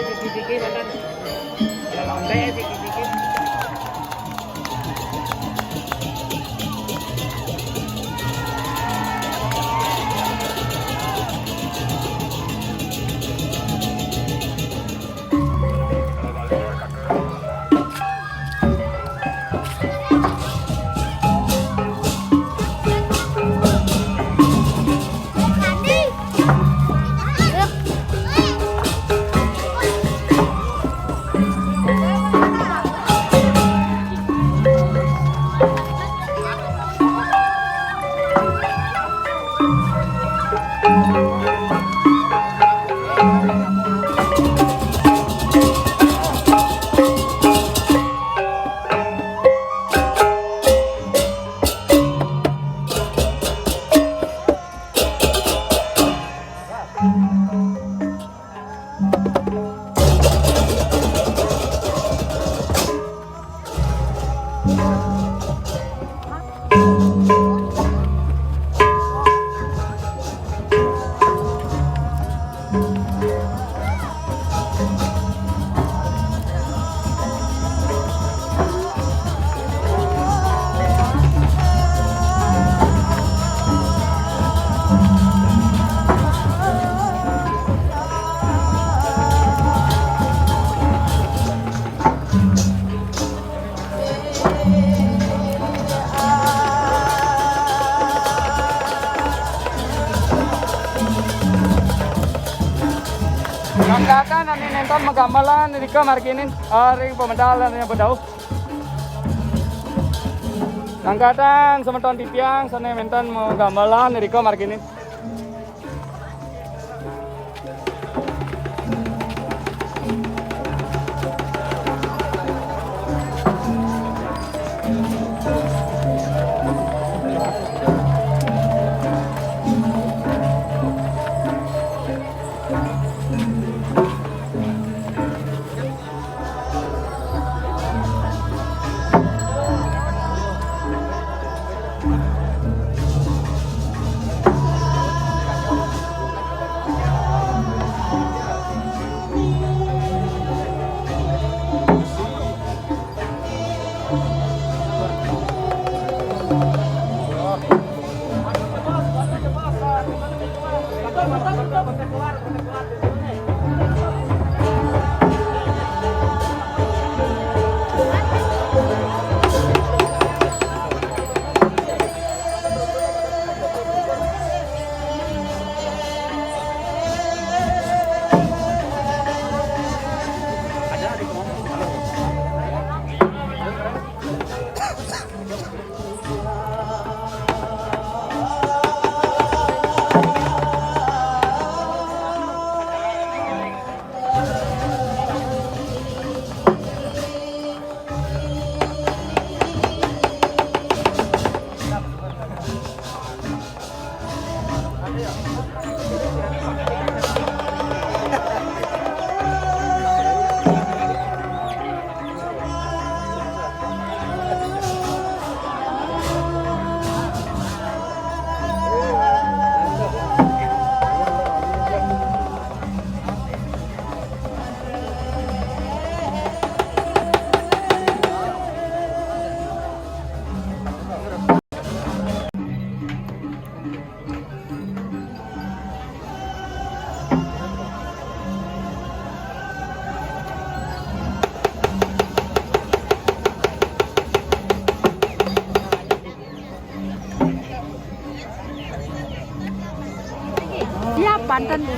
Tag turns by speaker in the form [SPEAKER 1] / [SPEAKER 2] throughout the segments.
[SPEAKER 1] dikit-dikit kan. Kalau lontai dikit-dikit. Kakak nanti nonton magamalan Rika markinin ring pemendalan yang berdau. Angkatan sementon tipiang sana menton magamalan Rika markinin.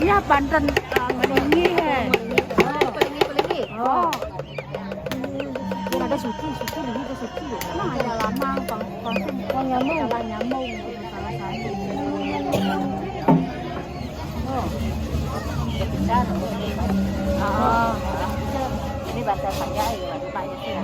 [SPEAKER 2] Dia Banten Pelingi Pelingi. Oh. Ada suci ini ada suci. Emang ada lamang konsum nyamuk salah satu. Oh. Benar. Oh. Ini bahasa saya ya, Pak itu.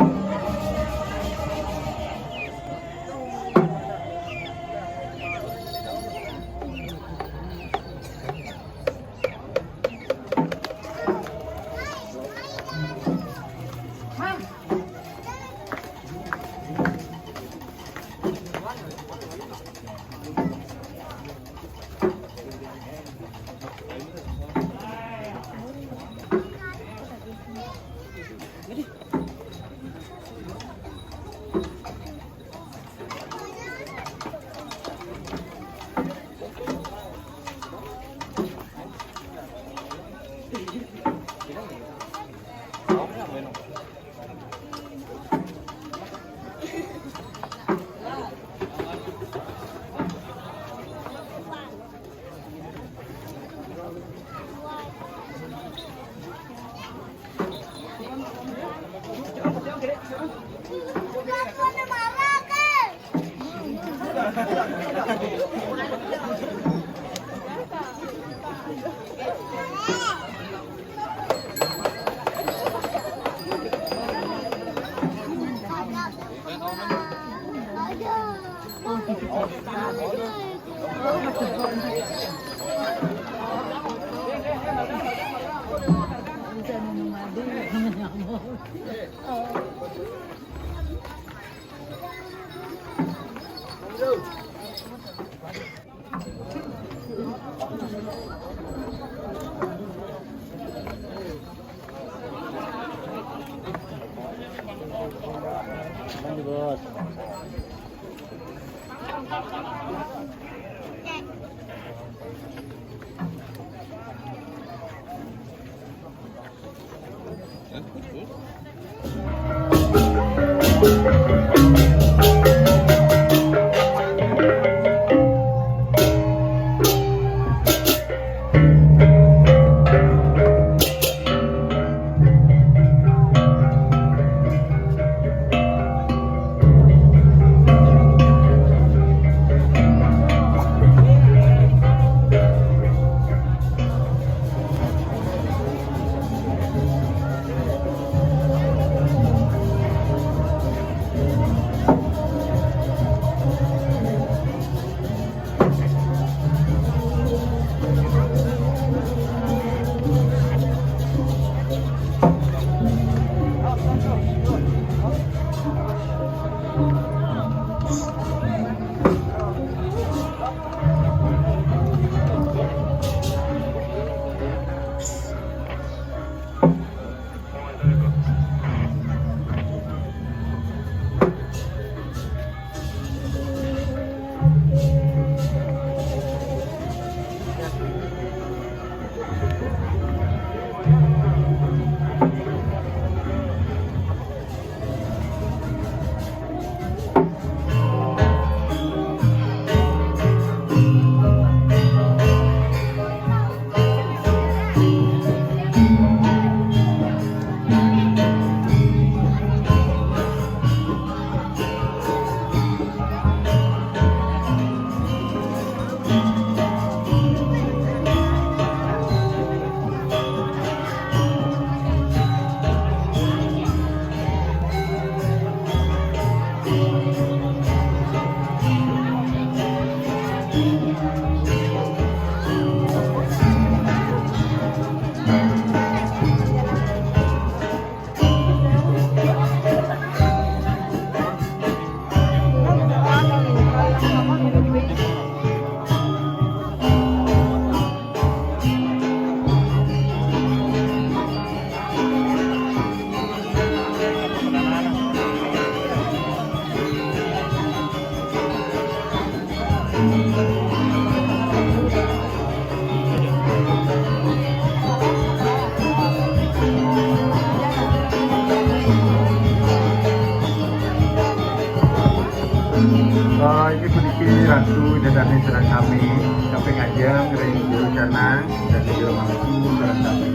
[SPEAKER 3] Ini kondisi Ratu dan serang kami sampai ngajang dari jurusanan dan juga mampu serang kami.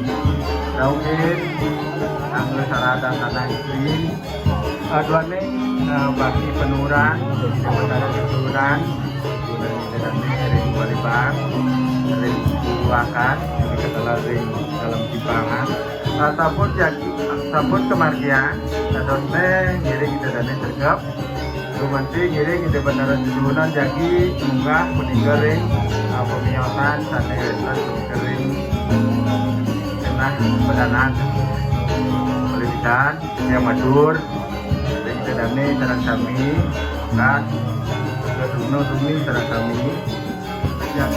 [SPEAKER 3] Rawin, anggur sarada tanah istri, dua neng bagi penuran, sementara penuran, kemudian dan ring baliban, ring buakan, yang kita ring dalam timbangan, ataupun jadi, ataupun kemargian, dan neng jadi kita dan tergap. Kemudian giring kita beneran jujuran jadi munggah meninggaling pemiotan sanesan kering tengah pedanan penelitian yang madur dan kita dani terang kami dan kedua demi terang kami yang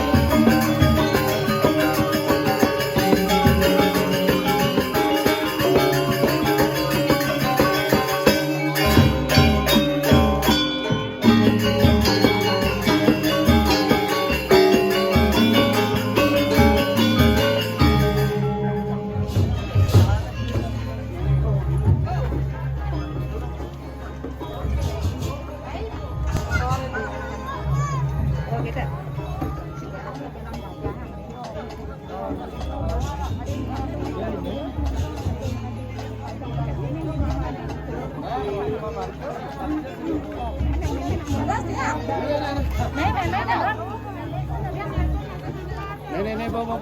[SPEAKER 4] Nih, bawa.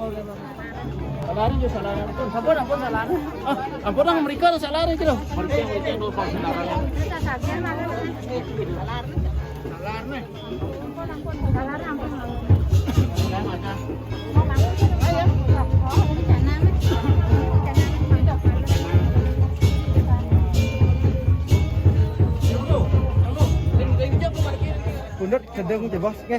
[SPEAKER 4] Salarin juga salarin. Ampun salarin. Ampun ang mereka salarin kilo. Mereka dulu pas salarin.
[SPEAKER 5] Pundut sedang je bos, ke?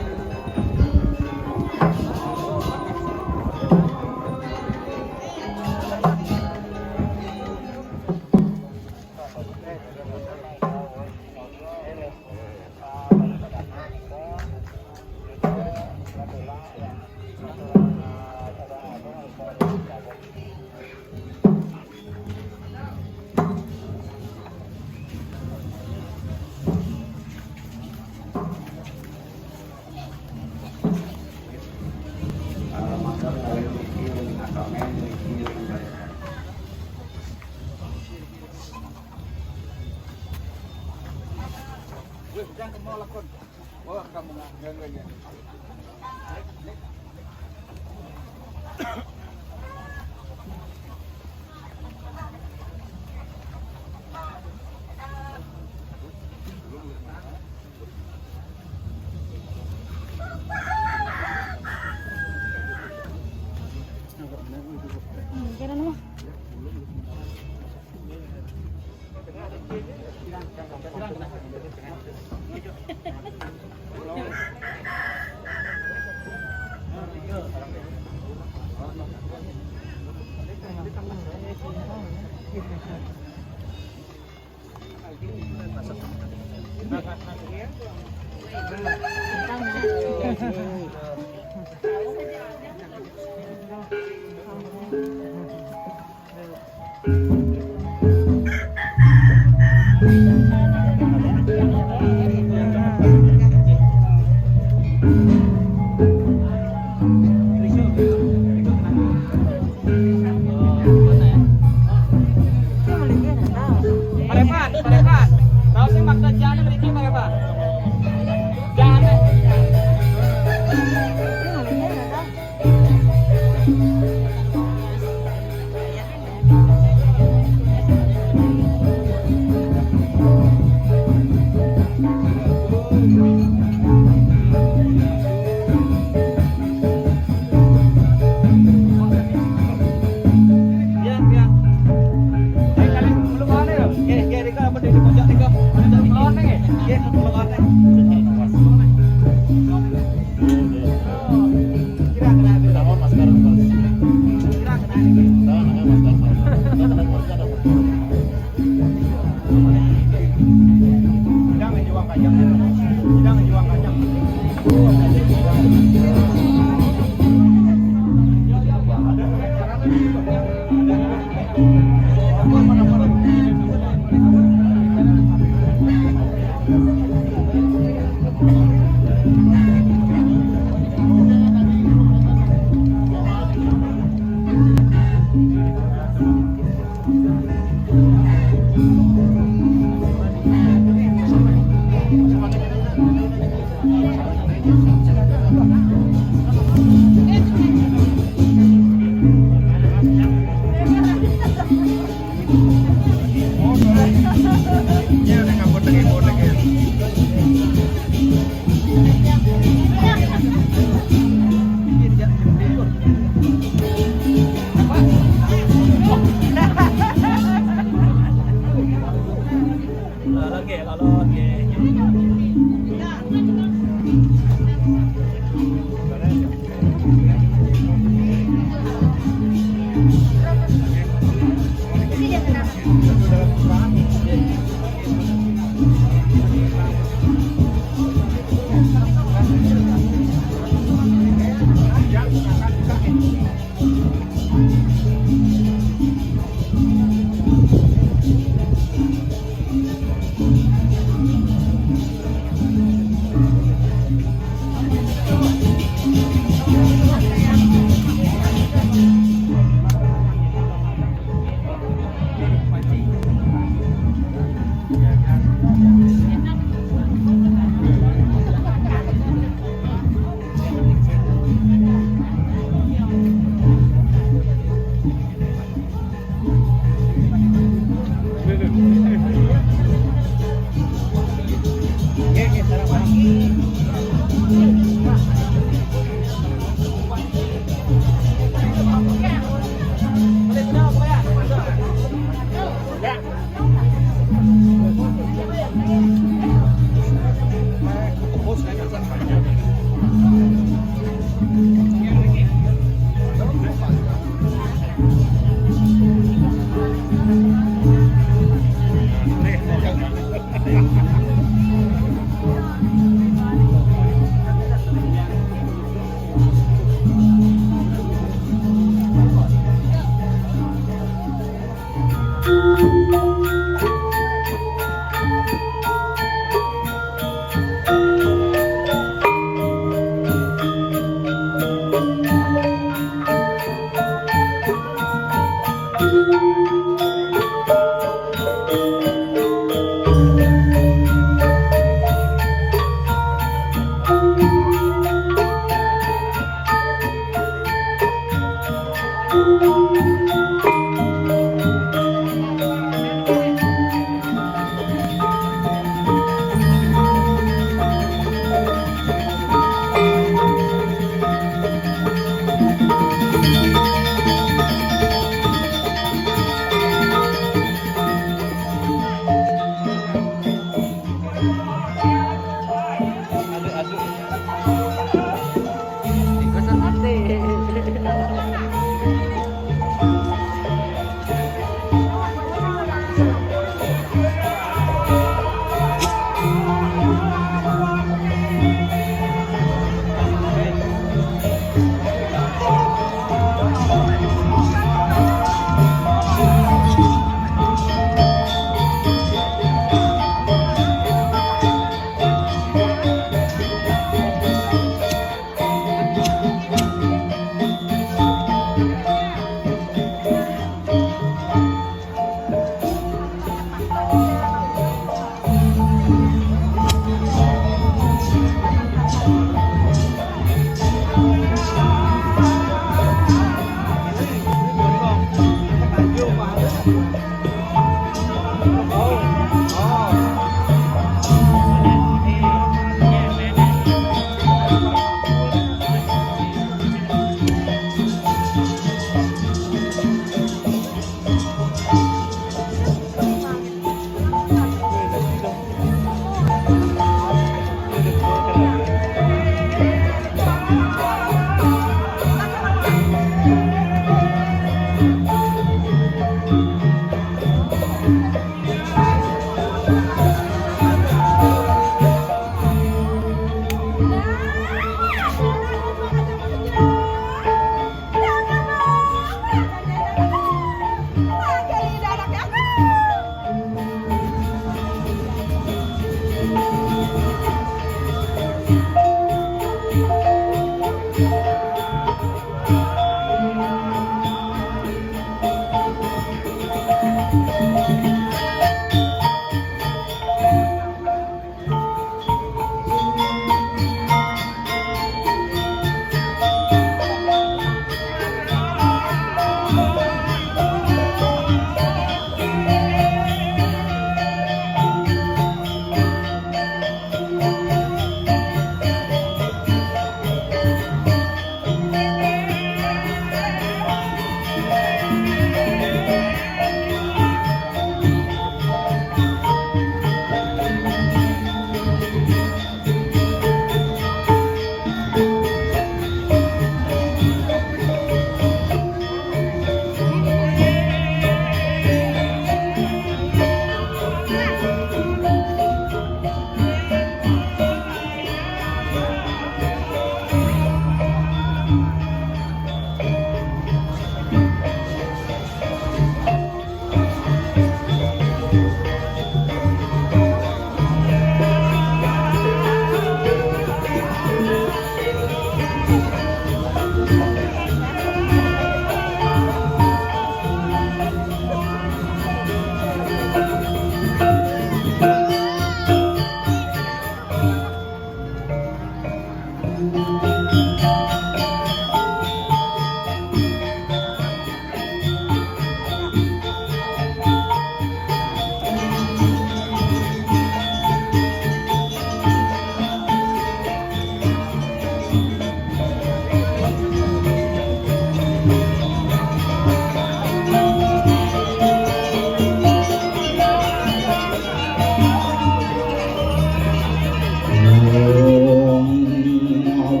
[SPEAKER 3] Om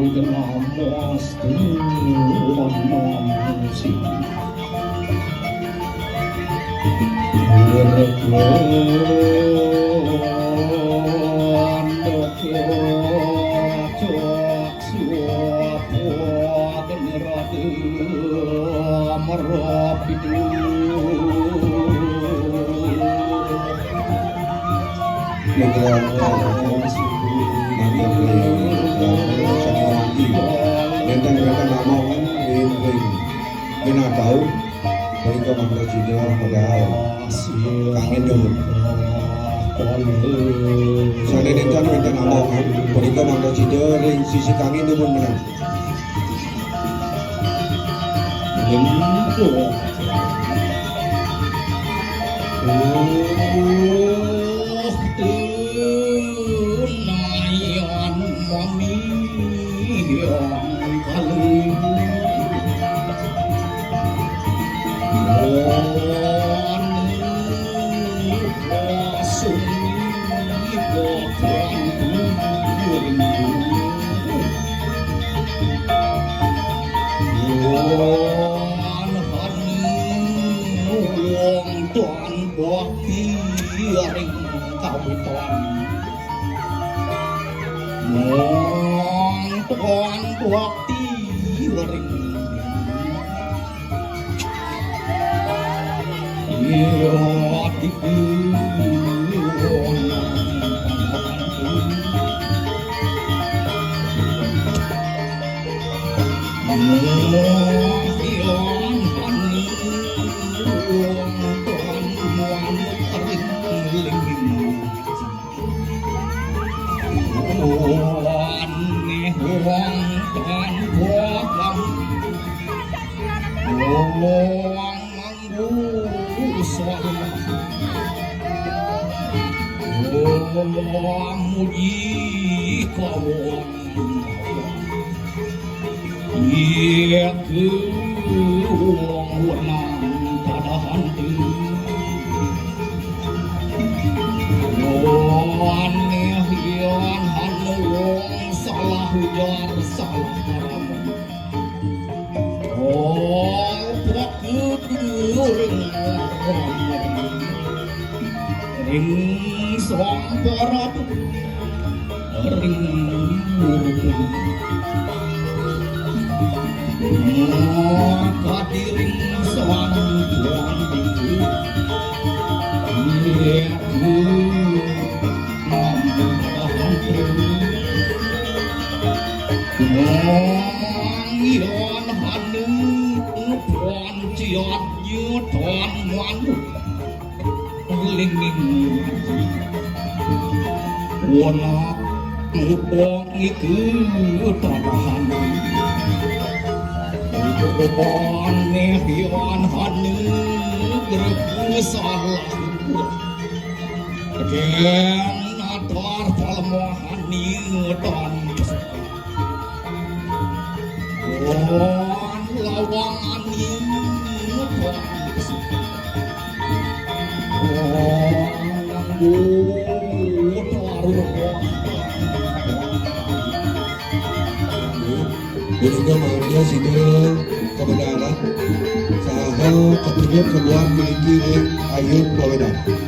[SPEAKER 5] Sisi kami itu pun menang. Juga maunya situ kebenaran sahal ketujuh keluar miliki ayun kebenaran.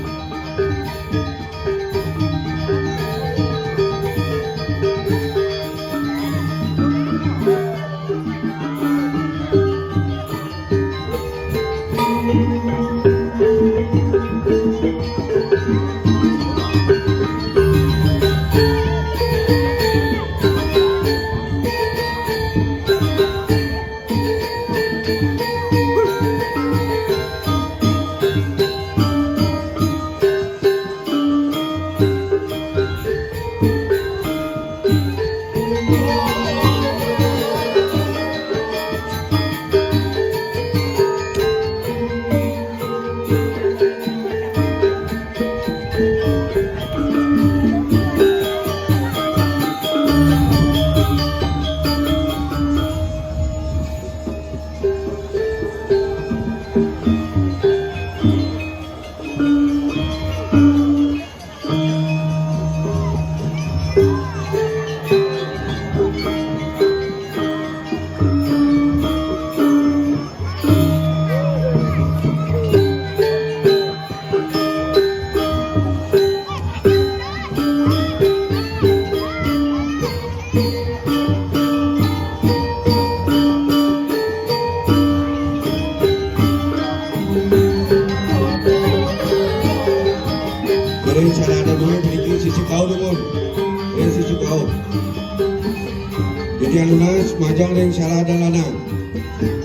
[SPEAKER 5] Kemudian lunas majang ring salah dan lanang.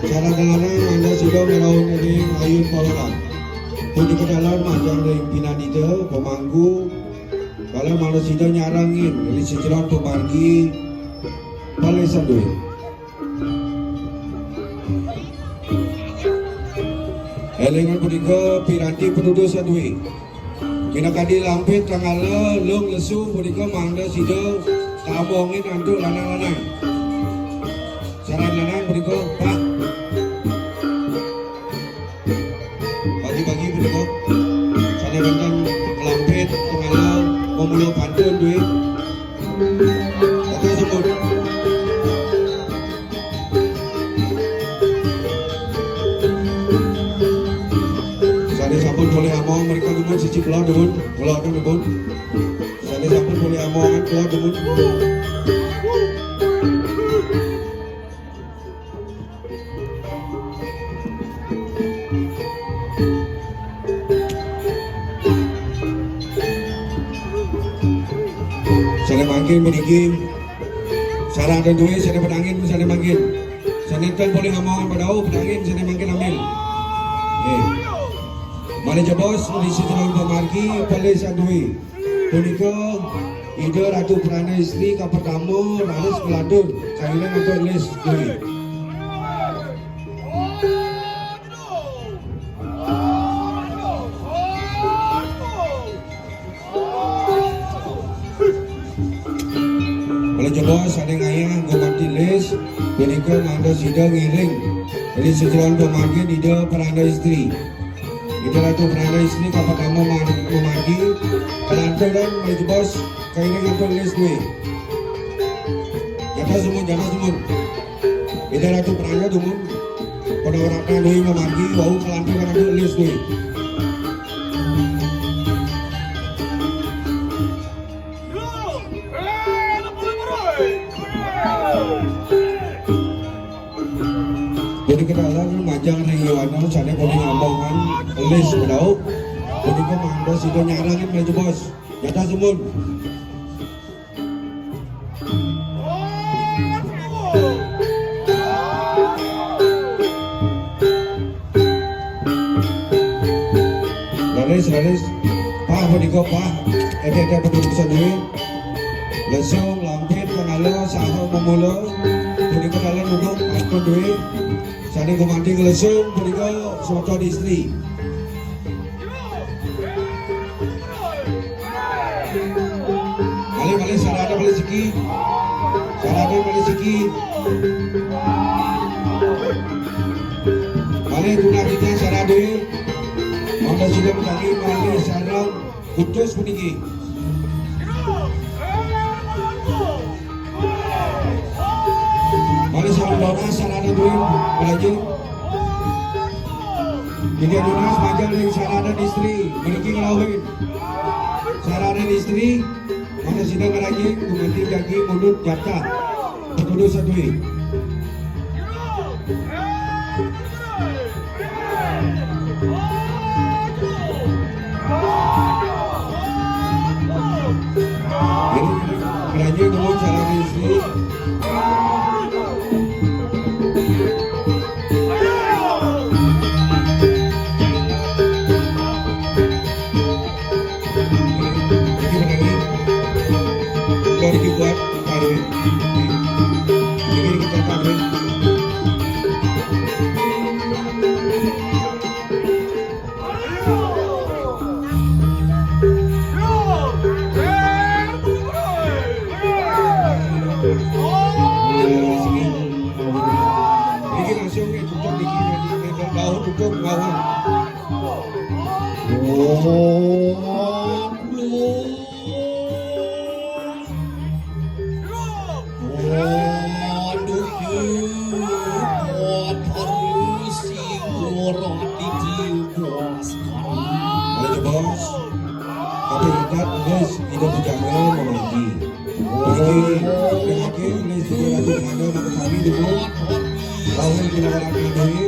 [SPEAKER 5] Salah dan lanang anda sudah melawan ring ayun poloran. Pun ke dalam majang ring pinadida pemangku. Kalau malu sudah nyarangin dari sejerat pemargi balai sadui. Elengan punika piranti penduduk sadui. Kena kadi lampit tangala lung lesu punika mangda sida tamongin antuk lanang-lanang. Saran lanang punika Pak. Bagi-bagi punika sana benten lampit tangala memuluh pantun duit. Kata sebut. Sampun boleh among mereka demun siji kula demun demun. Sane sampun boleh amongan kula demun. Sane mangkin meniki sarang dan duwe sane pedangin sane mangkin. Sane ten boleh amongan padau pedangin sane mangkin ambil. Mana jebos di sejeron pemargi balai sadui. Punika ide Ratu Prana istri ka pertama ralis peladun kainan untuk les dui. Mana jebos ada ngayah ngomati les punika manda sida ngiring dari sejeron pemargi ide Prana istri. Ida Ratu Prana istri kapal kamu memagi kelantar dan maju bos kainan untuk les gue. Jata semua. Ida Ratu Prana dumun pada orang Prana memagi wau kelantar dan untuk les gue. Jadi kedalam majang ringwana sana boleh ngomongan les bedau. Jadi kau mangda sudah nyarangin maju bos. Jatah semun. Laris. Pak boleh kau pak. Ada penduduk sendiri. Lesung lampit pengalo sahau memula. Boleh kau dalam duduk aku duit. Sana komandan kelesung punika soto istri. Balik sarada balik segi. Balik guna kita sarada. Anda sudah menjadi balik sarang kudus puniki. Balik sarada duit. Belajar. Jadi Adunas majang ring sarada istri memiliki ngelawin. Sarada istri mana sidang lagi kumanti jagi mulut jatah penduduk sadui. Jadi belajar dengan sarada istri. Dibuat taruh ini kita taruh ini langsung tutup dikit daun tutup bawah. Tapi dekat guys, hidup berjaga memagi. Memagi, les juga berjaga memagi dulu. Tahun kita orang ini,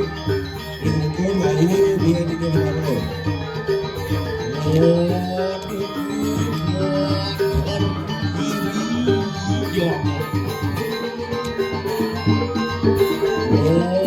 [SPEAKER 5] dimukul lalu dia tidak berjaga.
[SPEAKER 3] Oh,